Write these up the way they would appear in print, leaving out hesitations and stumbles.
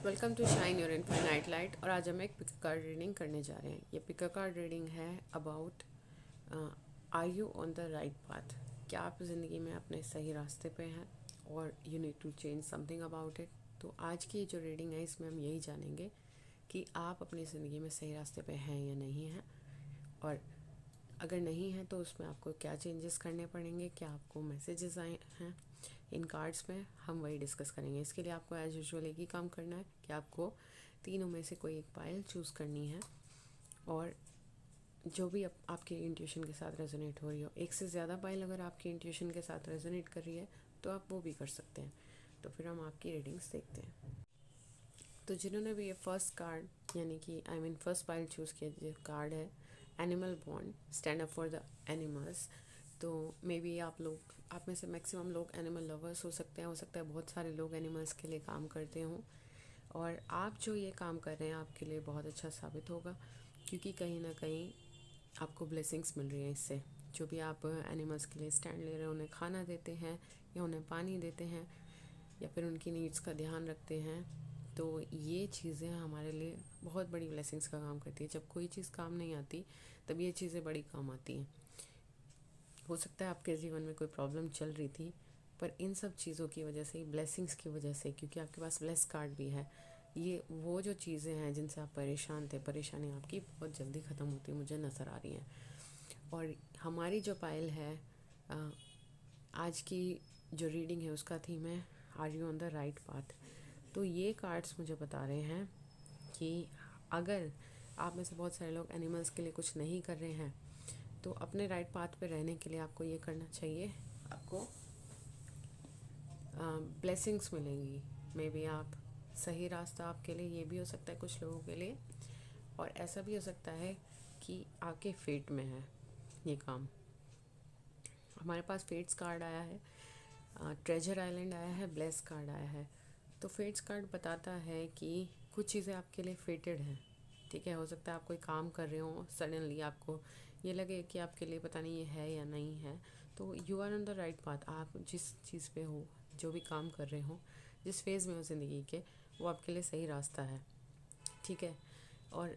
Welcome to shine your infinite light. और आज हम एक पिक कार्ड रीडिंग करने जा रहे हैं। ये पिक कार्ड रीडिंग है about are you on the right path. क्या आप ज़िंदगी में अपने सही रास्ते पे हैं और you need to change something about it. तो आज की जो रीडिंग है इसमें हम यही जानेंगे कि आप अपनी ज़िंदगी में सही रास्ते पे हैं या नहीं हैं, और अगर नहीं है तो उसमें आपको क्या चेंजेस करने पड़ेंगे, क्या आपको मैसेजेस आए हैं इन कार्ड्स में, हम वही डिस्कस करेंगे। इसके लिए आपको एज यूजुअल एक ही काम करना है कि आपको तीनों में से कोई एक पायल चूज़ करनी है, और जो भी आपके इंट्यूशन के साथ रेजोनेट हो रही हो। एक से ज़्यादा पायल अगर आपके इंट्यूशन के साथ रेजोनेट कर रही है तो आप वो भी कर सकते हैं। तो फिर हम आपकी रीडिंग्स देखते हैं। तो जिन्होंने भी ये फर्स्ट कार्ड यानी कि फर्स्ट पायल चूज़ किया, जो कार्ड है animal bond, stand up for the animals. तो मे बी आप में से मैक्सिमम लोग एनिमल लवर्स हो सकता है बहुत सारे लोग एनिमल्स के लिए काम करते हों, और आप जो ये काम कर रहे हैं आपके लिए बहुत अच्छा साबित होगा, क्योंकि कहीं ना कहीं आपको ब्लेसिंग्स मिल रही हैं इससे। जो भी आप एनिमल्स के लिए स्टैंड ले रहे हैं, उन्हें खाना देते हैं या उन्हें पानी देते हैं या फिर उनकी नीड्स का ध्यान रखते हैं, तो ये चीज़ें हमारे लिए बहुत बड़ी ब्लेसिंग्स का काम करती है। जब कोई चीज़ काम नहीं आती तब ये चीज़ें बड़ी काम आती हैं। हो सकता है आपके जीवन में कोई प्रॉब्लम चल रही थी, पर इन सब चीज़ों की वजह से, ब्लेसिंग्स की वजह से, क्योंकि आपके पास ब्लेस कार्ड भी है, ये वो जो चीज़ें हैं जिनसे आप परेशान थे, परेशानी आपकी बहुत जल्दी ख़त्म होती मुझे नज़र आ रही हैं। और हमारी जो पायल है, आज की जो रीडिंग है उसका थीम है are you on the right path. तो ये कार्ड्स मुझे बता रहे हैं कि अगर आप में से बहुत सारे लोग एनिमल्स के लिए कुछ नहीं कर रहे हैं, तो अपने राइट पाथ पे रहने के लिए आपको ये करना चाहिए। आपको ब्लेसिंग्स मिलेंगी। मे बी आप सही रास्ता आपके लिए ये भी हो सकता है कुछ लोगों के लिए, और ऐसा भी हो सकता है कि आपके फेट में है ये काम। हमारे पास फेट्स कार्ड आया है, ट्रेजर आइलैंड आया है, ब्लेस कार्ड आया है। तो फेट्स कार्ड बताता है कि कुछ चीज़ें आपके लिए फेटेड हैं। ठीक है, हो सकता है आप कोई काम कर रहे हो, सडनली आपको ये लगे कि आपके लिए पता नहीं ये है या नहीं है, तो you are on the right path. आप जिस चीज़ पे हो, जो भी काम कर रहे हो, जिस फेज़ में हो ज़िंदगी के, वो आपके लिए सही रास्ता है। ठीक है। और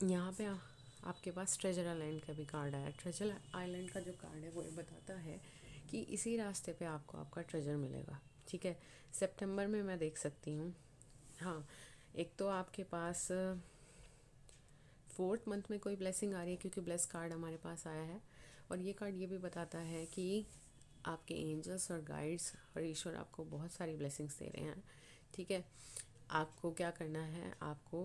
यहाँ पे आपके पास ट्रेजर आइलैंड का भी कार्ड आया। ट्रेजर आइलैंड का जो कार्ड है वो ये बताता है कि इसी रास्ते पे आपको आपका ट्रेजर मिलेगा। ठीक है, सितंबर में मैं देख सकती हूँ। हाँ, एक तो आपके पास फोर्थ मंथ में कोई ब्लेसिंग आ रही है, क्योंकि ब्लेस कार्ड हमारे पास आया है। और ये कार्ड ये भी बताता है कि आपके एंजल्स और गाइड्स और ईश्वर आपको बहुत सारी ब्लेसिंग्स दे रहे हैं। ठीक है, आपको क्या करना है, आपको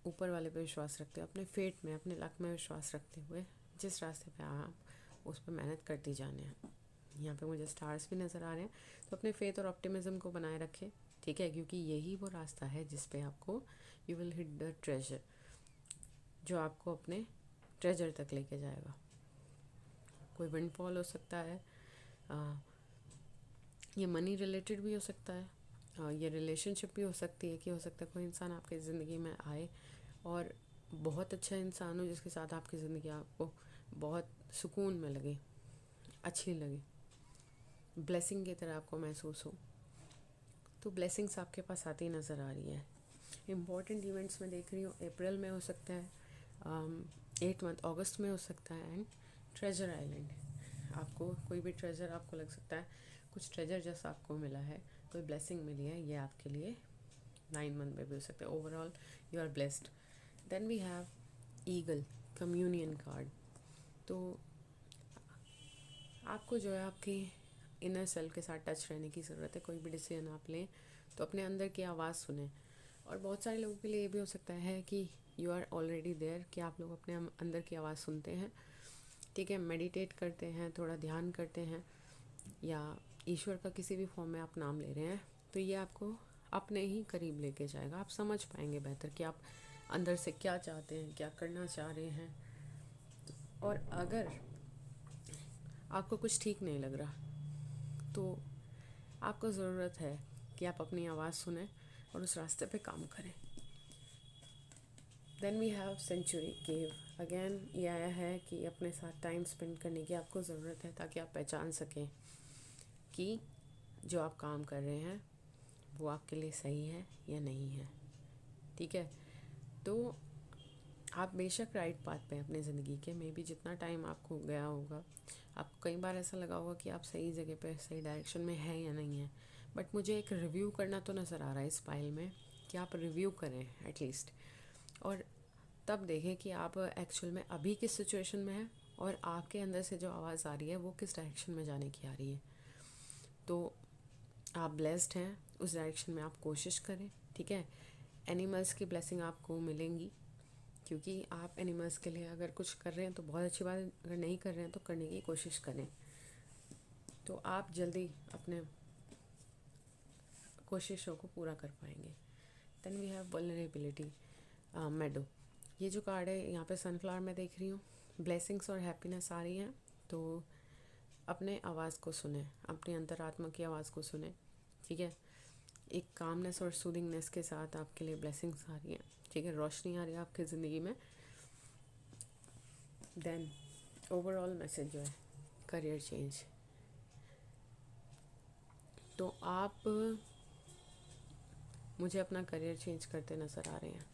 ऊपर वाले पे विश्वास रखते हुए, अपने फेट में, अपने लक में विश्वास रखते हुए जिस रास्ते पे आप उस पर मेहनत करती जाने हैं। यहाँ पे मुझे स्टार्स भी नज़र आ रहे हैं, तो अपने फेथ और ऑप्टिमिज्म को बनाए रखें। ठीक है, क्योंकि यही वो रास्ता है जिस पे आपको you will hit the treasure, जो आपको अपने ट्रेजर तक लेके जाएगा। कोई विंडफॉल हो सकता है, ये मनी रिलेटेड भी हो सकता है, ये रिलेशनशिप भी हो सकती है कि हो सकता है कोई इंसान आपकी ज़िंदगी में आए और बहुत अच्छा इंसान हो, जिसके साथ आपकी ज़िंदगी आपको बहुत सुकून में लगे, अच्छी लगे, ब्लेसिंग की तरह आपको महसूस हो। तो ब्लेसिंग्स आपके पास आती नज़र आ रही है। इम्पॉर्टेंट इवेंट्स में देख रही हूँ, अप्रैल में हो सकता है, 8 मंथ अगस्त में हो सकता है। एंड ट्रेजर आइलैंड, आपको कोई भी ट्रेजर आपको लग सकता है, कुछ ट्रेजर जैसा आपको मिला है, कोई ब्लेसिंग मिली है, ये आपके लिए 9 मंथ में भी हो सकता है। Overall you are blessed. Then we have eagle, communion card. तो आपको जो है आपकी इनर सेल्फ के साथ टच रहने की ज़रूरत है। कोई भी डिसीजन आप लें तो अपने अंदर की आवाज़ सुने। और बहुत सारे लोगों के लिए ये भी हो सकता है कि यू आर ऑलरेडी देयर, कि आप लोग अपने अंदर की आवाज़ सुनते हैं। ठीक है, मेडिटेट करते हैं, थोड़ा ध्यान करते हैं, या ईश्वर का किसी भी फॉर्म में आप नाम ले रहे हैं, तो ये आपको अपने ही करीब लेके जाएगा। आप समझ पाएंगे बेहतर कि आप अंदर से क्या चाहते हैं, क्या करना चाह रहे हैं। और अगर आपको कुछ ठीक नहीं लग रहा, तो आपको ज़रूरत है कि आप अपनी आवाज़ सुने और उस रास्ते पे काम करें। Then we have century cave. Again ये आया है कि अपने साथ टाइम स्पेंड करने की आपको ज़रूरत है, ताकि आप पहचान सकें कि जो आप काम कर रहे हैं वो आपके लिए सही है या नहीं है। ठीक है, तो आप बेशक राइट पाथ पे हैं अपनी ज़िंदगी के, मे बी जितना टाइम आपको गया होगा आपको कई बार ऐसा लगा होगा कि आप सही जगह पे सही डायरेक्शन में हैं या नहीं है, बट मुझे एक रिव्यू करना तो नज़र आ रहा है इस फाइल में कि आप रिव्यू करें एटलीस्ट, और तब देखें कि आप एक्चुअल में अभी किस सिचुएशन में हैं और आपके अंदर से जो आवाज़ आ रही है वो किस डायरेक्शन में जाने की आ रही है। तो आप ब्लेस्ड हैं, उस डायरेक्शन में आप कोशिश करें। ठीक है, एनिमल्स की ब्लेसिंग आपको मिलेंगी, क्योंकि आप एनिमल्स के लिए अगर कुछ कर रहे हैं तो बहुत अच्छी बात है, अगर नहीं कर रहे हैं तो करने की कोशिश करें, तो आप जल्दी अपने कोशिशों को पूरा कर पाएंगे। देन वी हैव वल्नरेबिलिटी मेडो। ये जो कार्ड है यहाँ पे सनफ्लावर में देख रही हूँ, ब्लेसिंग्स और हैप्पीनेस आ रही हैं। तो अपने आवाज़ को सुने, अपनी अंतरात्मा की आवाज़ को सुने। ठीक है, एक कामनेस और सूदिंगनेस के साथ आपके लिए ब्लेसिंग्स आ रही हैं। ठीक है, रोशनी आ रही है आपकी ज़िंदगी में। देन ओवरऑल मैसेज जो है करियर चेंज। तो आप मुझे अपना करियर चेंज करते नज़र आ रहे हैं।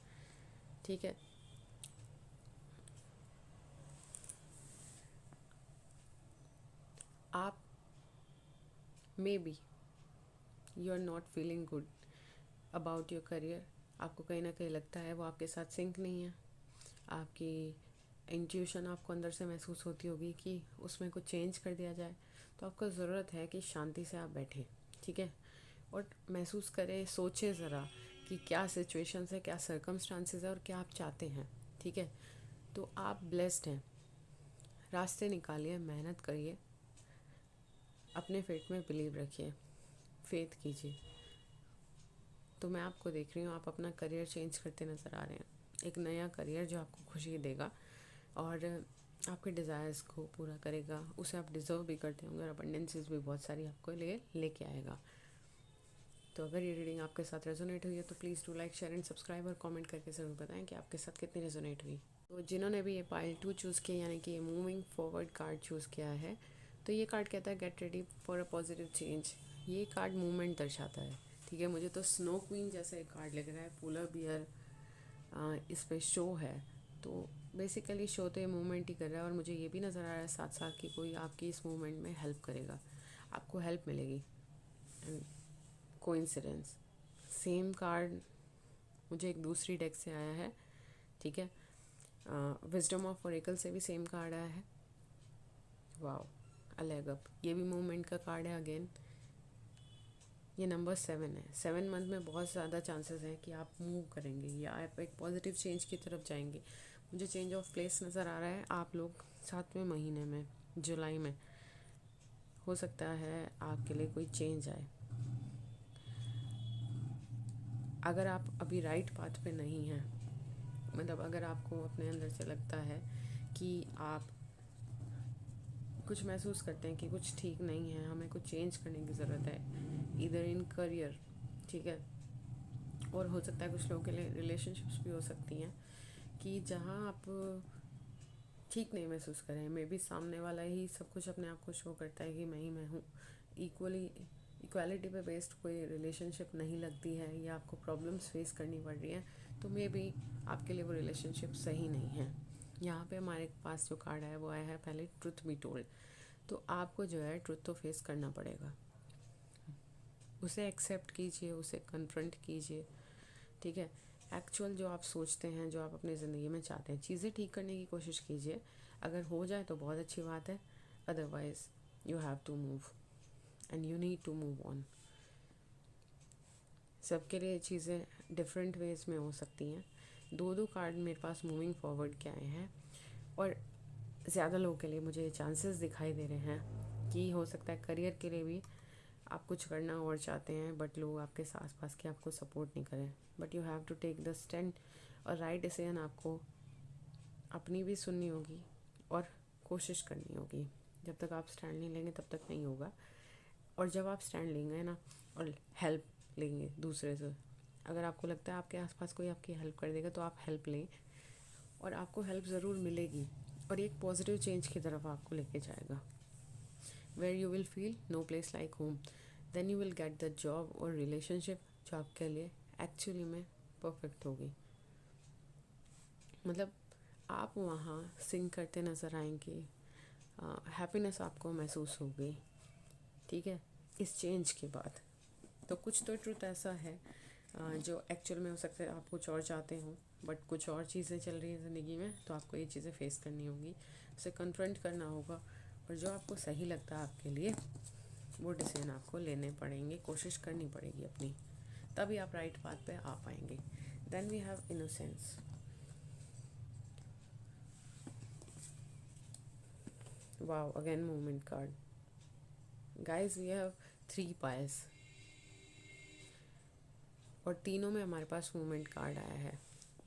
ठीक है, आप maybe you are not feeling good about your career. आपको कहीं ना कहीं लगता है वो आपके साथ सिंक नहीं है, आपकी इंट्यूशन आपको अंदर से महसूस होती होगी कि उसमें कुछ चेंज कर दिया जाए। तो आपको ज़रूरत है कि शांति से आप बैठें। ठीक है, और महसूस करें, सोचें ज़रा कि क्या सिचुएशंस है, क्या सर्कमस्टांसेस है और क्या आप चाहते हैं। ठीक है, तो आप ब्लेस्ड हैं, रास्ते निकालिए, मेहनत करिए, अपने फेट में बिलीव रखिए, फेथ कीजिए। तो मैं आपको देख रही हूँ, आप अपना करियर चेंज करते नज़र आ रहे हैं, एक नया करियर जो आपको खुशी देगा और आपके डिज़ायर्स को पूरा करेगा। उसे आप डिज़र्व भी करते होंगे और अबंडेंसेस भी बहुत सारी आपको लेके आएगा। तो अगर ये रीडिंग आपके साथ रेजोनेट हुई है तो please do like, share and subscribe और कमेंट करके ज़रूर बताएं कि आपके साथ कितनी रेजोनेट हुई। तो जिन्होंने भी ये पाइल 2 चूज़ किया, यानी कि ये मूविंग फॉरवर्ड कार्ड चूज़ किया है, तो ये कार्ड कहता है get ready for a positive change. ये कार्ड मूवमेंट दर्शाता है। ठीक है, मुझे तो स्नो क्वीन जैसा एक कार्ड लग रहा है, पोलर बियर इस पे शो है। तो बेसिकली शो तो ये मूवमेंट ही कर रहा है, और मुझे ये भी नज़र आ रहा है साथ साथ कि कोई आपकी इस मूवमेंट में हेल्प करेगा, आपको हेल्प मिलेगी। एंड कोइंसिडेंस, सेम कार्ड मुझे एक दूसरी डेक से आया है। ठीक है, विजडम ऑफ ओरेकल से भी सेम कार्ड आया है। वाओ, अलग अप, ये भी मूवमेंट का कार्ड है अगेन। ये नंबर 7 है। 7 मंथ में बहुत ज़्यादा चांसेस हैं कि आप मूव करेंगे या आप एक पॉजिटिव चेंज की तरफ जाएंगे। मुझे चेंज ऑफ प्लेस नज़र आ रहा है। आप लोग 7वें महीने में, जुलाई में, हो सकता है आपके लिए कोई चेंज आए। अगर आप अभी राइट पाथ पे नहीं हैं, मतलब अगर आपको अपने अंदर से लगता है कि आप कुछ महसूस करते हैं कि कुछ ठीक नहीं है, हमें कुछ चेंज करने की ज़रूरत है, इधर इन करियर। ठीक है, और हो सकता है कुछ लोगों के लिए रिलेशनशिप्स भी हो सकती हैं कि जहाँ आप ठीक नहीं महसूस करें, मे बी सामने वाला ही सब कुछ अपने आप को शो करता है कि मैं ही मैं हूँ, इक्वालिटी पे बेस्ड कोई रिलेशनशिप नहीं लगती है या आपको प्रॉब्लम्स फेस करनी पड़ रही हैं, तो मे बी आपके लिए वो रिलेशनशिप सही नहीं है। यहाँ पे हमारे पास जो कार्ड आया वो आया है पहले ट्रुथ बी टोल्ड। तो आपको जो है ट्रुथ तो फेस करना पड़ेगा, उसे एक्सेप्ट कीजिए, उसे कन्फ्रंट कीजिए। ठीक है, एक्चुअल जो आप सोचते हैं, जो आप अपनी ज़िंदगी में चाहते हैं, चीज़ें ठीक करने की कोशिश कीजिए। अगर हो जाए तो बहुत अच्छी बात है, otherwise you have to move and you need to move on. सबके लिए चीज़ें डिफरेंट वेज में हो सकती हैं। दो कार्ड मेरे पास मूविंग फॉरवर्ड के आए हैं, और ज़्यादा लोगों के लिए मुझे चांसेस दिखाई दे रहे हैं कि हो सकता है करियर के लिए भी आप कुछ करना और चाहते हैं, बट लोग आपके आस पास के आपको सपोर्ट नहीं करें। But you have to take the stand, और राइट डिसीजन आपको अपनी भी सुननी होगी और कोशिश करनी होगी। जब तक आप स्टैंड नहीं लेंगे तब तक नहीं होगा। और जब आप स्टैंड लेंगे ना और हेल्प लेंगे दूसरे से, अगर आपको लगता है आपके आसपास कोई आपकी हेल्प कर देगा तो आप हेल्प लें, और आपको हेल्प ज़रूर मिलेगी और एक पॉजिटिव चेंज की तरफ आपको लेके जाएगा। Where you will feel no place like home, then you will get the job और रिलेशनशिप जो आपके लिए एक्चुअली में परफेक्ट होगी। मतलब आप वहाँ सिंग करते नज़र आएंगे, हैप्पीनेस आपको महसूस होगी, ठीक है, इस चेंज के बाद। तो कुछ तो ट्रुथ ऐसा है जो एक्चुअल में हो सकता है आप कुछ और चाहते हो, बट कुछ और चीज़ें चल रही हैं ज़िंदगी में, तो आपको ये चीज़ें फेस करनी होगी, उसे कन्फ्रंट करना होगा, और जो आपको सही लगता है आपके लिए वो डिसीजन आपको लेने पड़ेंगे, कोशिश करनी पड़ेगी अपनी, तभी आप राइट पाथ पे आ पाएंगे। Then we have innocence. Wow, again movement card. Guys we have 3 piles और तीनों में हमारे पास मूवमेंट कार्ड आया है।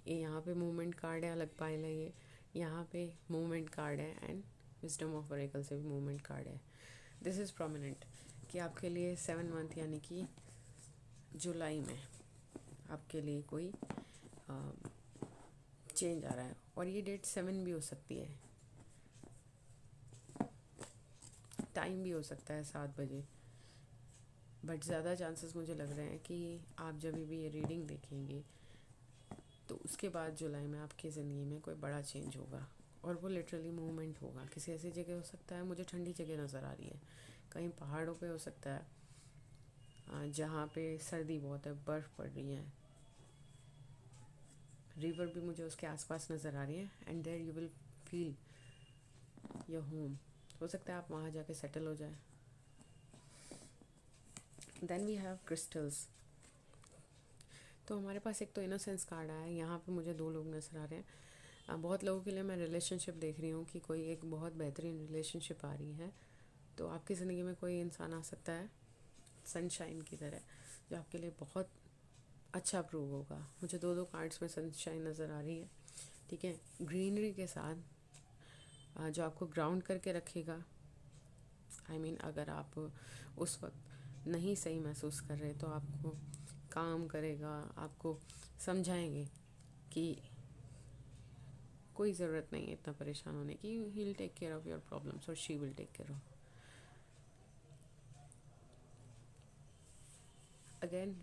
ये यहाँ पे मूवमेंट कार्ड है, अलग पायल है ये, यहाँ पे मूवमेंट कार्ड है, एंड विजडम ऑफ ऑरेकल से भी मूवमेंट कार्ड है। दिस इज़ प्रोमिनेंट कि आपके लिए 7 मंथ यानी कि जुलाई में आपके लिए कोई चेंज आ रहा है, और ये डेट 7 भी हो सकती है, टाइम भी हो सकता है 7 बजे, बट ज़्यादा चांसेस मुझे लग रहे हैं कि आप जब भी ये रीडिंग देखेंगे तो उसके बाद जुलाई में आपकी ज़िंदगी में कोई बड़ा चेंज होगा, और वो लिटरली मूवमेंट होगा। किसी ऐसी जगह हो सकता है, मुझे ठंडी जगह नज़र आ रही है, कहीं पहाड़ों पे हो सकता है जहाँ पे सर्दी बहुत है, बर्फ़ पड़ रही है, रिवर भी मुझे उसके आसपास नज़र आ रही है, and there you will feel your home. हो सकता है आप वहाँ जाके सेटल हो जाए। Then we have crystals. तो हमारे पास एक तो इनोसेंस कार्ड आया है, यहाँ पे मुझे 2 लोग नज़र आ रहे हैं। बहुत लोगों के लिए मैं रिलेशनशिप देख रही हूँ कि कोई एक बहुत बेहतरीन रिलेशनशिप आ रही है, तो आपकी ज़िंदगी में कोई इंसान आ सकता है सनशाइन की तरह, जो आपके लिए बहुत अच्छा प्रूव होगा। मुझे 2 कार्ड्स में सनशाइन नज़र आ रही है, ठीक है, ग्रीनरी के साथ, जो आपको ग्राउंड करके रखेगा। आई मीन अगर आप उस वक्त नहीं सही महसूस कर रहे तो आपको काम करेगा, आपको समझाएंगे कि कोई ज़रूरत नहीं है इतना परेशान होने की, he will take care of your problems, और she will take care of. Again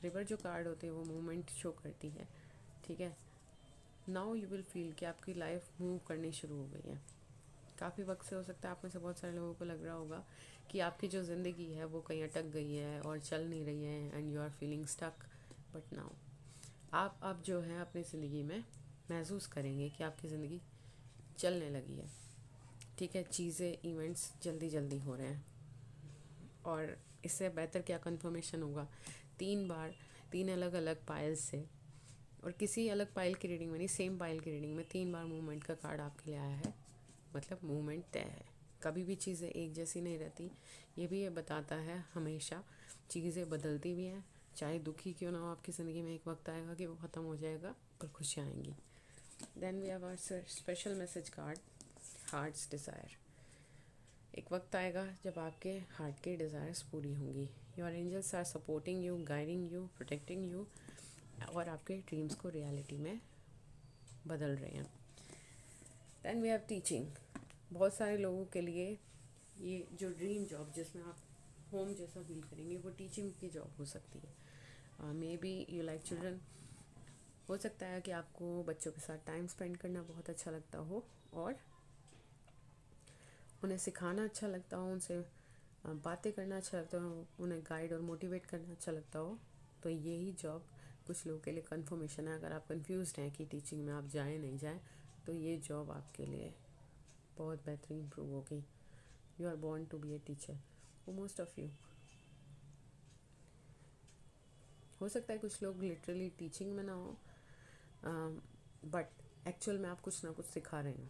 river जो कार्ड होती है वो मूवमेंट शो करती है, ठीक है। नाउ यू विल फील कि आपकी लाइफ मूव करनी शुरू हो गई है। काफ़ी वक्त से हो सकता है आप में से बहुत सारे लोगों को लग रहा होगा कि आपकी जो ज़िंदगी है वो कहीं अटक गई है और चल नहीं रही है, and you are feeling stuck, but now आप अब जो है अपनी ज़िंदगी में महसूस करेंगे कि आपकी ज़िंदगी चलने लगी है, ठीक है, चीज़ें इवेंट्स जल्दी जल्दी हो रहे हैं, और इससे बेहतर क्या कंफर्मेशन होगा। 3 बार 3 अलग अलग पायल से, और किसी अलग पायल की रीडिंग में नहीं, सेम पायल की रीडिंग में 3 बार मूवमेंट का कार्ड आपके लिए आया है, मतलब मूवमेंट तय है। कभी भी चीज़ें एक जैसी नहीं रहती, ये भी ये बताता है हमेशा चीज़ें बदलती भी हैं, चाहे दुखी क्यों ना हो आपकी ज़िंदगी में, एक वक्त आएगा कि वो ख़त्म हो जाएगा और खुशियाँ आएंगी। Then we have our special message card, heart's desire. एक वक्त आएगा जब आपके हार्ट के डिज़ायर्स पूरी होंगी। Your angels are supporting you, guiding you, protecting you, और आपके ड्रीम्स को रियलिटी में बदल रहे हैं। Then we have teaching. बहुत सारे लोगों के लिए ये जो ड्रीम जॉब जिसमें आप होम जैसा फील करेंगे वो टीचिंग की जॉब हो सकती है। May be you like children. हो सकता है कि आपको बच्चों के साथ टाइम स्पेंड करना बहुत अच्छा लगता हो, और उन्हें सिखाना अच्छा लगता हो, उनसे बातें करना अच्छा लगता हो, उन्हें गाइड और मोटिवेट करना अच्छा लगता हो, तो यही जॉब कुछ लोगों के लिए कन्फर्मेशन है। अगर आप कंफ्यूज्ड हैं कि टीचिंग में आप जाएं नहीं जाएं, तो ये जॉब आपके लिए बहुत बेहतरीन प्रूव होगी। You are born to be a teacher, वो मोस्ट ऑफ यू। हो सकता है कुछ लोग लिटरली टीचिंग में ना हो, बट एक्चुअल में आप कुछ ना कुछ सिखा रहे हो,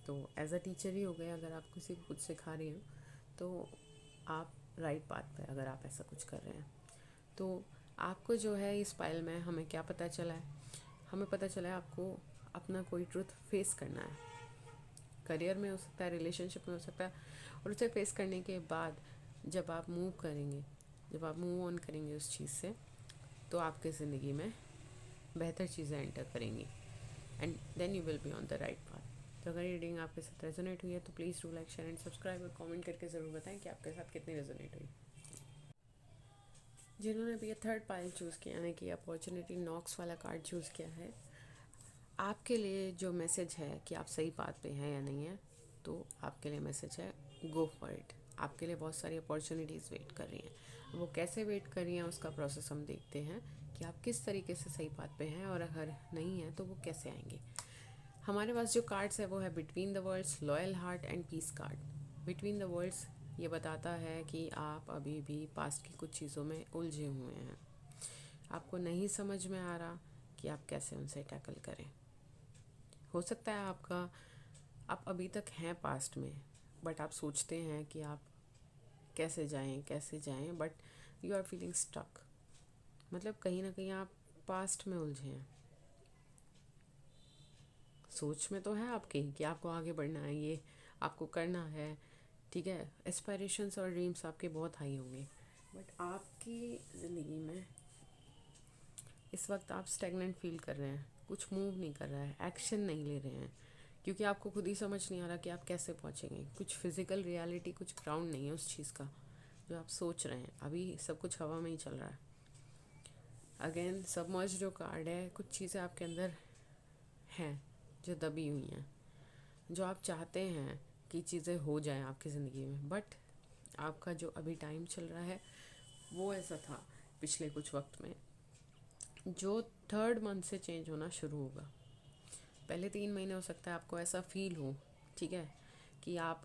तो एज अ टीचर ही हो गए। अगर आप किसी को कुछ सिखा रही हो तो आप राइट पाथ पे, अगर आप ऐसा कुछ कर रहे हैं तो आपको जो है इस पाइल में हमें क्या पता चला है, हमें पता चला है आपको अपना कोई ट्रुथ फेस करना है। करियर में हो सकता है, रिलेशनशिप में हो सकता है, और उसे फेस करने के बाद जब आप मूव करेंगे, जब आप मूव ऑन करेंगे उस चीज़ से, तो आपके ज़िंदगी में बेहतर चीज़ें एंटर करेंगी, and then you will be on the right path. तो अगर रीडिंग आपके साथ रेजोनेट हुई है तो please do like, share and subscribe, और कमेंट करके ज़रूर बताएं कि आपके साथ कितनी रेजोनेट हुई। जिन्होंने भी ये थर्ड पाइल चूज़ किया, यानी कि अपॉर्चुनिटी नॉक्स वाला कार्ड चूज़ किया है, आपके लिए जो मैसेज है कि आप सही पाथ पे हैं या नहीं है, तो आपके लिए मैसेज है गो फॉर इट। आपके लिए बहुत सारी अपॉर्चुनिटीज़ वेट कर रही हैं। वो कैसे वेट कर रही हैं उसका प्रोसेस हम देखते हैं कि आप किस तरीके से सही पाथ पे हैं, और अगर नहीं है तो वो कैसे आएंगे। हमारे पास जो कार्ड्स है वो है between the worlds, loyal heart and peace card. Between the worlds ये बताता है कि आप अभी भी पास्ट की कुछ चीज़ों में उलझे हुए हैं। आपको नहीं समझ में आ रहा कि आप कैसे उनसे टैकल करें। हो सकता है आप अभी तक हैं पास्ट में, बट आप सोचते हैं कि आप कैसे जाएं, but you are feeling stuck. मतलब कहीं ना कहीं आप पास्ट में उलझे हैं। सोच में तो है आपकी कि आपको आगे बढ़ना है, ये आपको करना है, ठीक है, एस्पायरेशंस और ड्रीम्स आपके बहुत हाई होंगे, बट आपकी ज़िंदगी में इस वक्त आप स्टेगनेंट फील कर रहे हैं। कुछ मूव नहीं कर रहा है, एक्शन नहीं ले रहे हैं, क्योंकि आपको खुद ही समझ नहीं आ रहा कि आप कैसे पहुंचेंगे। कुछ फिजिकल रियलिटी, कुछ ग्राउंड नहीं है उस चीज़ का जो आप सोच रहे हैं। अभी सब कुछ हवा में ही चल रहा है। अगेन सबमर्ज जो कार्ड है, कुछ चीज़ें आपके अंदर हैं जो दबी हुई हैं, जो आप चाहते हैं कि चीज़ें हो जाएं आपकी ज़िंदगी में, बट आपका जो अभी टाइम चल रहा है वो ऐसा था पिछले कुछ वक्त में, जो थर्ड मंथ से चेंज होना शुरू होगा। पहले 3 महीने हो सकता है आपको ऐसा फील हो, ठीक है, कि आप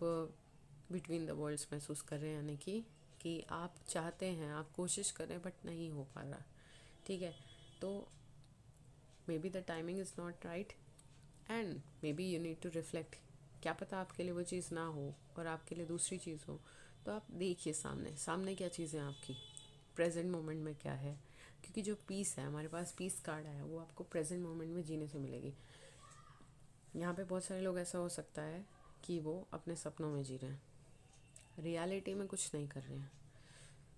बिटवीन द वर्ल्ड्स महसूस कर रहे हैं, यानी कि आप चाहते हैं, आप कोशिश कर रहे हैं, बट नहीं हो पा रहा, ठीक है। तो maybe the timing is not right and maybe you need to reflect. क्या पता आपके लिए वो चीज़ ना हो और आपके लिए दूसरी चीज़ हो। तो आप देखिए सामने सामने क्या चीज़ें आपकी प्रेजेंट मोमेंट में क्या है, क्योंकि जो पीस है, हमारे पास पीस कार्ड है, वो आपको प्रेजेंट मोमेंट में जीने से मिलेगी। यहाँ पे बहुत सारे लोग ऐसा हो सकता है कि वो अपने सपनों में जी रहे हैं, रियलिटी में कुछ नहीं कर रहे हैं।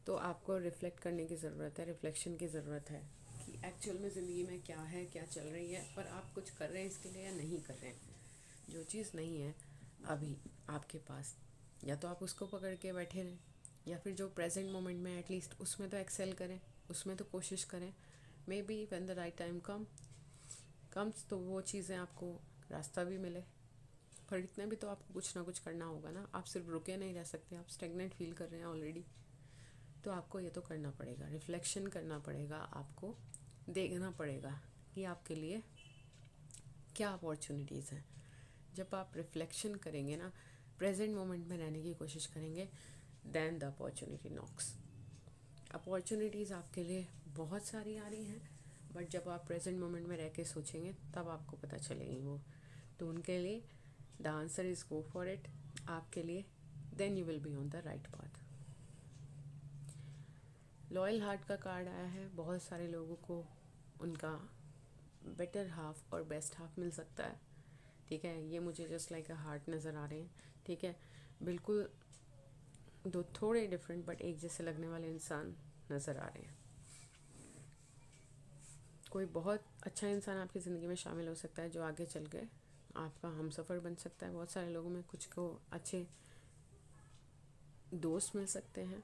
तो आपको रिफ्लेक्ट करने की ज़रूरत है, रिफ्लेक्शन की ज़रूरत है कि एक्चुअल में ज़िंदगी में क्या है, क्या चल रही है, और आप कुछ कर रहे हैं इसके लिए या नहीं कर रहे हैं। जो चीज़ नहीं है अभी आपके पास, या तो आप उसको पकड़ के बैठे रहें, या फिर जो प्रेजेंट मोमेंट में एटलीस्ट उसमें तो एक्सेल करें, उसमें तो कोशिश करें। May be when the right time comes तो वो चीज़ें आपको रास्ता भी मिले। पर इतना भी तो आपको कुछ ना कुछ करना होगा ना। आप सिर्फ रुके नहीं रह सकते, आप स्टेगनेंट फील कर रहे हैं ऑलरेडी। तो आपको ये तो करना पड़ेगा, रिफ्लेक्शन करना पड़ेगा, आपको देखना पड़ेगा कि आपके लिए क्या अपॉर्चुनिटीज़ हैं। जब आप रिफ्लेक्शन करेंगे ना, प्रेजेंट मोमेंट में रहने की कोशिश करेंगे, then the opportunity knocks. Opportunities आपके लिए बहुत सारी आ रही हैं, बट जब आप प्रेजेंट मोमेंट में रह के सोचेंगे तब आपको पता चलेगी वो। तो उनके लिए the answer is go for it. आपके लिए then you will be on the right path. Loyal heart का कार्ड आया है। बहुत सारे लोगों को उनका बेटर हाफ और बेस्ट हाफ मिल सकता है, ठीक है। ये मुझे जस्ट लाइक अ हार्ट नज़र आ रहे हैं, ठीक है। बिल्कुल दो थोड़े डिफरेंट बट एक जैसे लगने वाले इंसान नज़र आ रहे हैं। कोई बहुत अच्छा इंसान आपकी ज़िंदगी में शामिल हो सकता है जो आगे चल के आपका हमसफ़र बन सकता है। बहुत सारे लोगों में कुछ को अच्छे दोस्त मिल सकते हैं,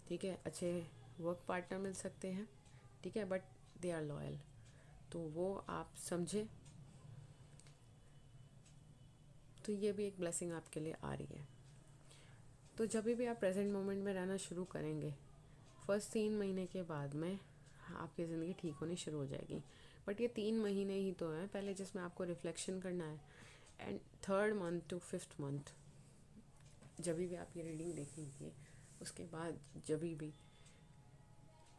ठीक है, अच्छे वर्क पार्टनर मिल सकते हैं, ठीक है, बट दे आर लॉयल। तो वो आप समझे, तो ये भी एक ब्लेसिंग आपके लिए आ रही है। तो जब भी आप प्रेजेंट मोमेंट में रहना शुरू करेंगे, फर्स्ट 3 महीने के बाद में आपकी ज़िंदगी ठीक होनी शुरू हो जाएगी। बट ये 3 महीने ही तो हैं पहले जिसमें आपको रिफ्लेक्शन करना है। And third month to fifth month जब भी आप ये रीडिंग देखेंगे, उसके बाद जब भी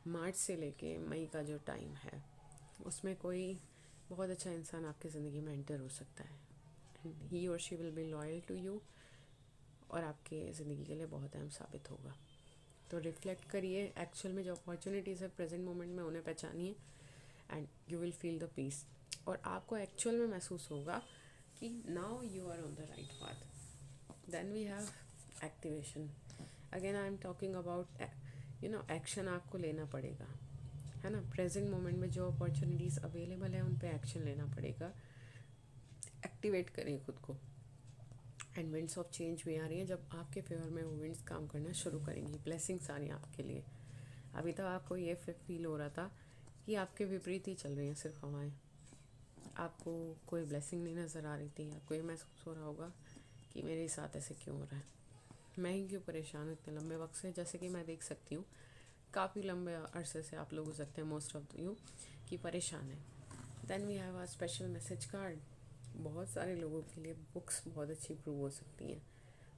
मार्च से लेके मई का जो टाइम है, उसमें कोई बहुत अच्छा इंसान आपकी ज़िंदगी में एंटर हो सकता है एंड ही और she will be loyal to you, और आपके ज़िंदगी के लिए बहुत अहम साबित होगा। तो रिफ्लेक्ट करिए, एक्चुअल में जो अपॉर्चुनिटीज़ है प्रेजेंट मोमेंट में उन्हें पहचानिए and you will feel the peace. और आपको एक्चुअल में महसूस होगा कि now you are on the right path. Then we have activation. Again I am talking about action आपको लेना पड़ेगा, है ना। प्रेजेंट मोमेंट में जो अपॉर्चुनिटीज़ अवेलेबल है उन पे एक्शन लेना पड़ेगा। एक्टिवेट करिए खुद को। एंड विंड्स ऑफ चेंज भी आ रही हैं, जब आपके फेवर में वो विंड्स काम करना शुरू करेंगी, ब्लेसिंग्स आ रही हैं आपके लिए। अभी तक आपको ये फील हो रहा था कि आपके विपरीत ही चल रही हैं सिर्फ हवाएं, आपको कोई ब्लेसिंग नहीं नज़र आ रही थी। आपको ये महसूस हो रहा होगा कि मेरे साथ ऐसे क्यों हो रहा है, मैं ही क्यों परेशान हूँ इतने लंबे वक्त से। जैसे कि मैं देख सकती हूँ काफ़ी लंबे अरसे से आप लोग हो सकते हैं मोस्ट ऑफ यू कि परेशान है। Then we have a special message card. बहुत सारे लोगों के लिए बुक्स बहुत अच्छी प्रूव हो सकती हैं।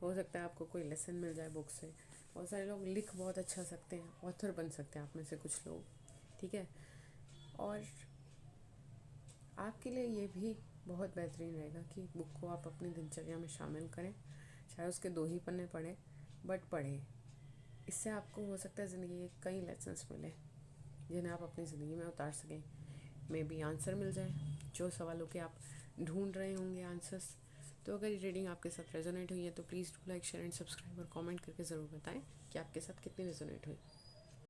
हो सकता है आपको कोई लेसन मिल जाए बुक से। बहुत सारे लोग लिख बहुत अच्छा सकते हैं, ऑथर बन सकते हैं आप में से कुछ लोग, ठीक है। और आपके लिए ये भी बहुत बेहतरीन रहेगा कि बुक को आप अपनी दिनचर्या में शामिल करें, चाहे उसके 2 ही पन्ने पढ़ें, बट पढ़ें। इससे आपको हो सकता है ज़िंदगी के कई लेसन्स मिले जिन्हें आप अपनी ज़िंदगी में उतार सकें। मे बी आंसर मिल जाए जो सवालों के आप ढूंढ रहे होंगे आंसर्स। तो अगर ये रीडिंग आपके साथ रेजोनेट हुई है तो please do like share and subscribe और कमेंट करके ज़रूर बताएं कि आपके साथ कितनी रेजोनेट हुई।